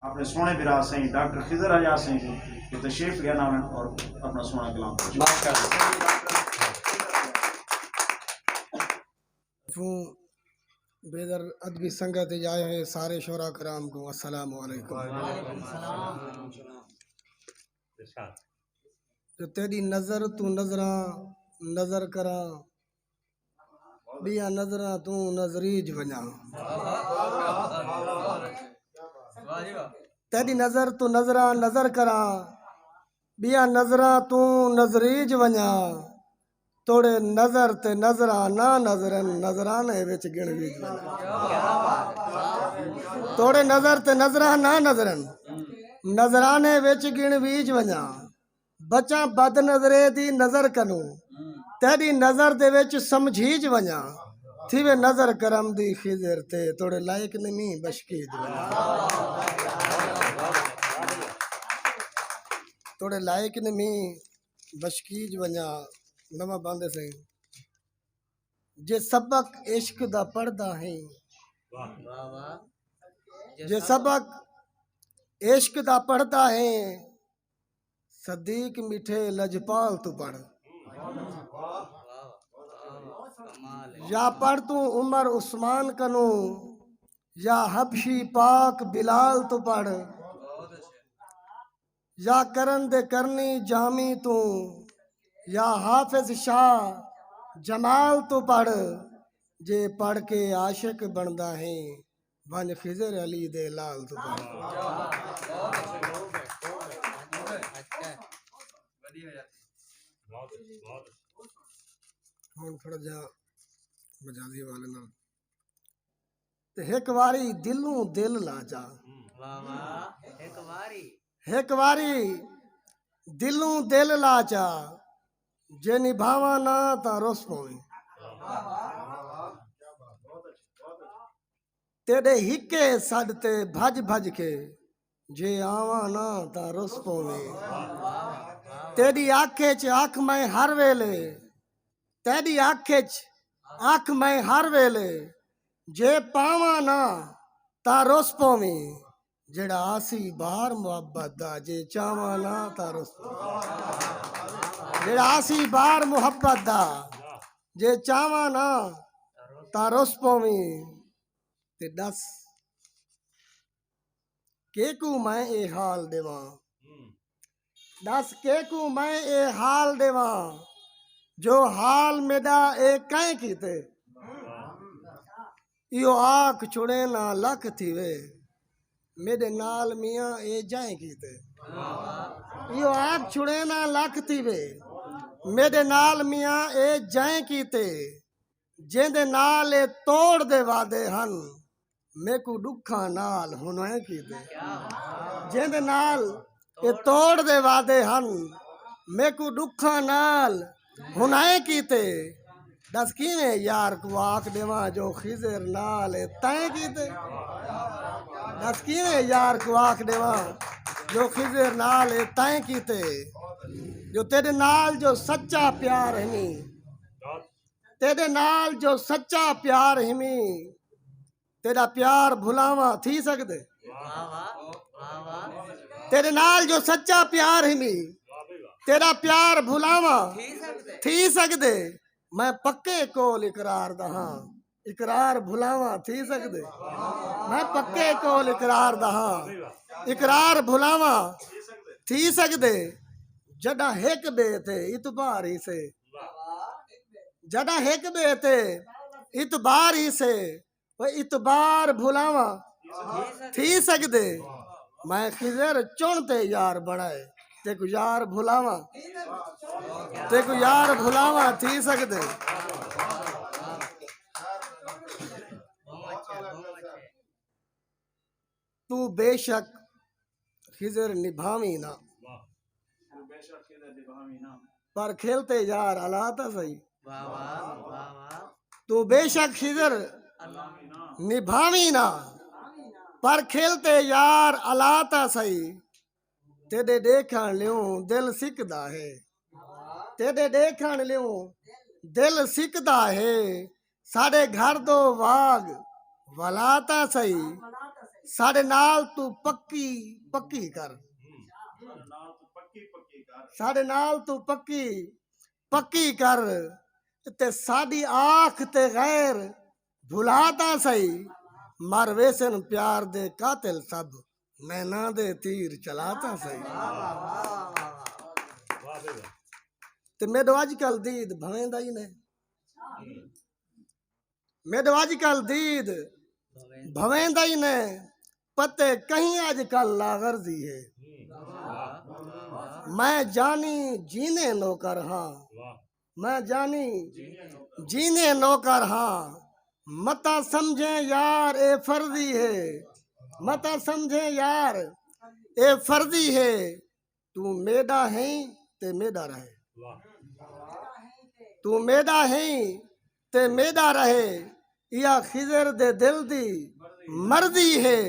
अपने सोने बिराज से डॉक्टर खिजर आजाद सिंह जी जो तशरीफ लिया नाम और अपना सोना कलाम बेदर अदबी संगत आए हैं सारे शोरा कराम को अस्सलाम वालेकुम। जो तेरी नजर तू नजरा नजर करा बिया नजरा तू नजरीज वजा तेरी नजर तू नजरा नजर करा बिया नजरा तू नजरीज वजा तोड़े नजर ते नजरा ना नजरन नजराने विच गिण वीज तोड़े नजर ते नजरा ना नजरन नजराने विच गिण वीज वजा बचा बद नजरे दी नजर कनू तेरी नजर दे विच समझीज वजा थीवे नजर करम दी खिजर ते तोड़े लायक नहीं बशकीद वजा तोड़े लायक नहीं बशकीज वजा नवा बांदे से जे सबक इश्क दा पढ़दा है जे सबक इश्क दा पढ़दा है सदीक मिठे लजपाल तू पढ़ या पढ़ तू उमर उस्मान कनू या हबशी पाक बिलाल तू पढ़ या करन दे करनी जामी तू या हाफिज शाह जमाल तो पढ़ जे पढ़ के आशिक बनदा है बन खिजर अली दे लाल तो पढ़ हुण थोड़ा जा मजाजी वाले नाल ते एक वारी दिलों दिल ला जा एक वारी दिलों दिल ला जा जे निभावा ना ता रोस पवे तेरे हिके सड़ते भज भज के जे आवा ना ता रोस पवे तेरी आखे च आख मैं हर वेले तेरी आखे च आख मैं हर वेले जे पावा ना ता रोस पवे जेड़ा आसी बाहर मुहब्बत दा जे चावा ना ता रोस जेड़ा आसी बार मुहब्बत दा जे चावा ना ता रोस पवी ते दस केकू मैं ए हाल देवा दस केकू मैं ए हाल देवा जो हाल मेरा ए कहीं कीते यो आख छुड़े ना लख थीवे मेरे नाल मियाँ ए जाए कीते यो आख छुड़े ना लख थीवे मेरे नाल मियाँ ए जाए कीते जेंदे नाल ए तोड़ दे वादे हन मेकू दुखा नाल हुने कीते जेंदे नाल ए तोड़ दे वादे हन मेकू दुखा नाल हुने कीते दस किवें यार को आख देवा जो खिजर नाल ए तय कीते दस किवें यार को आख देवा जो खिजर नाल ए तय कीते जो तेरे नाल जो सच्चा प्यार है तेरे नाल जो सच्चा प्यार है तेरा प्यार भुलावा थी सकदे तेरे नाल जो सच्चा प्यार है तेरा प्यार भुलावा थी सकदे मैं पक्के कोल इकरार दहा इकरार भुलावा थी सकदे मैं पक्के कोल इकरार दहा इकरार भुलावा थी सकदे जड़ा हेक बे थे इतबार ही से जड़ा हेक बे थे इतबार ही से वो इतबार भुलावा थी सकदे मैं खिजर चुनते यार बनाए ते को यार भुलावा थी सकदे तू बेशक खिजर निभावी ना पर खेलते यार अलाता सही तू बेशक खिजर निभावी ना पर खेलते यार अलाता सही तेरे देखण लियो दिल सिकदा है तेरे देखण लियो दिल सिकदा है साढ़े घर दो वाग वलाता सही साडे नाल तू पक्की पक्की कर, नाल तू पक्की पक्की कर, साडे नाल तू पक्की पक्की कर, ते साडी आँख ते गैर भुलाता सही, मर वेसन प्यार दे कातिल सब नैना दे तीर चलाता सही। ते मेरे अजकल दीद भवेंदा ही ने, मेरे अजकल दीद भवेंदा ही ने, पते कहीं अजकल लागरदी है। मैं जानी जीने नौकर हाँ, मैं जानी जीने नौकर हाँ, मता समझे यार ए फर्जी है, मता समझे यार ए फर्जी है, तू मेरा है ते मेरा रहे, तू मेरा है ते मेरा रहे, या खिजर दे दिल दी मर्जी है,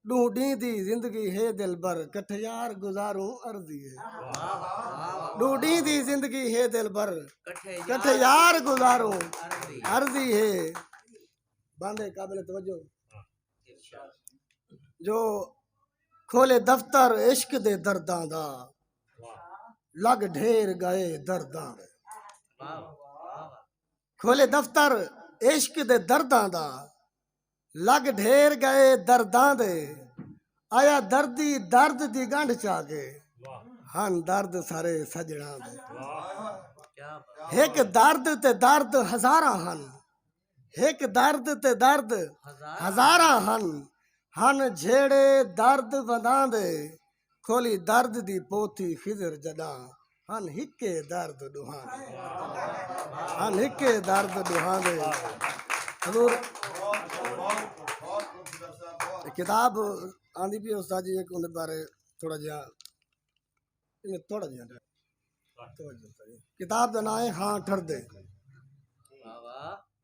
ढूंढी दी जिंदगी है दिल भर कठ यार गुजारूं अर्जी है, ढूंढी दी जिंदगी है दिल भर कठ यार गुजारूं अर्जी है। बांधे काबिल तवज्जो जो खोले दफ्तर इश्क दे दर्दां दा, लग ढेर गए दर्दां दे, खोले दफ्तर इश्क दे दर्दां दा, लग ढेर गए दर्दां दे, आया दर्दी दर्द दी गंढ चा के, हन दर्द सारे सजणा दे, एक दर्द ते दर्द हजारा हन, एक दर्द ते दर्द हजारा हन, हन झेड़े दर्द वधां दे, खोली दर्द दी पोथी खिजर जदा, हन हिके दर्द दुहां दे, हन हिके दर्द दुहां दे। हजूर किताब आंदी भी उस्ताद जी, एक उन बारे थोड़ा जिहा थोड़ा जिहा किताब का नाम है हाँ ठरदे,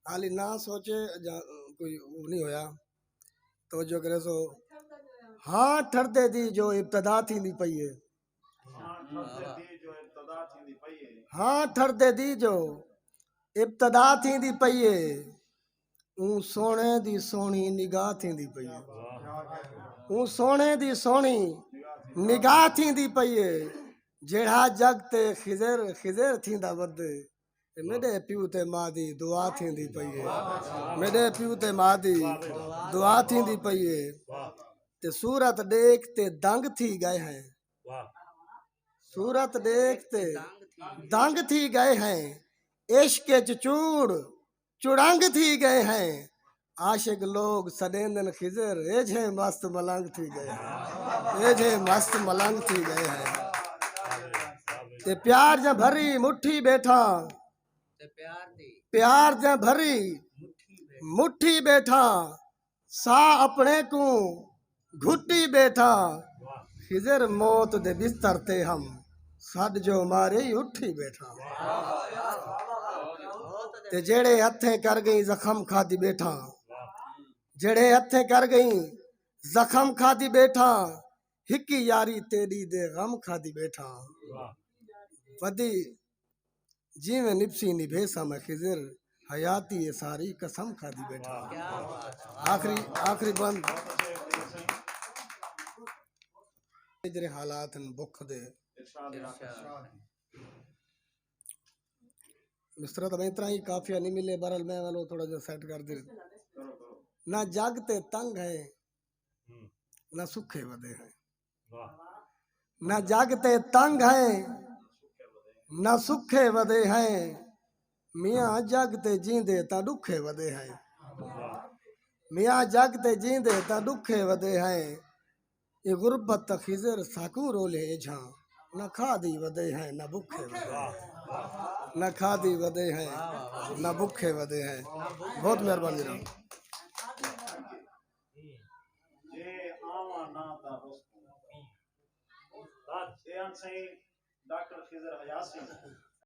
हाली ना सोचे कोई नहीं होया तो जो करे सो, हाँ ठरदे दी जो इब्तदा थींदी पई है, हाँ ठरदे दी जो इब्तदा थींदी पई है, सोने दी सोनी निगाह थींदी पई है, सोने दी सोनी निगाह थींदी पई है, जेड़ा जग ते खिजर खिजर थींदा वध, मेरे प्यू ते मां दी दुआ थींदी पई है, मेरे प्यू ते मां दी दुआ थींदी पई है, ते सूरत देख ते दंग थी गए हैं, सूरत देख ते दंग थी गए हैं, इश्क च चूड़ चुड़ंग थी गए हैं, आशिक लोग सडेंदन खिजर एझे मस्त मलंग थी गए हैं, एझे मस्त मलंग थी गए हैं, ते प्यार जा भरी मुट्ठी बैठा, प्यार जा भरी मुट्ठी बैठा, सा अपने को घुट्टी बैठा, खिजर मौत दे बिस्तर ते हम सद जो मारे उठी बैठा, ते जेड़े हथे कर गई जख्म खादी बैठा, जेड़े हथे कर गई जख्म खादी बैठा, हिकी यारी तेरी दे गम खादी बैठा, वदी जीवे निपसी निभेसा मैं खिजर हयाती ये सारी कसम खादी बैठा। आखिरी आखिरी बंद जरे हालात भुख दे मिस्रा तो इतना ही काफिया नहीं मिले, बरल मैं वालों थोड़ा जो सेट कर दे, ना जागते तंग है ना सुखे वदे हैं, ना जागते तंग है ना सुखे वदे हैं, मियाँ जागते जींदे ता दुखे वदे हैं, मियाँ जागते जींदे ता दुखे वदे हैं, ये गुर्बत खिजर साकू रोले झां, न खादी वदे हैं न भूखे वदे हैं, न खादी वदे हैं न भूखे वदे हैं। बहुत मेहरबानी रहो। जे आवा ना ता रुस्तम, ये सही डॉक्टर खिजर हयात सिंह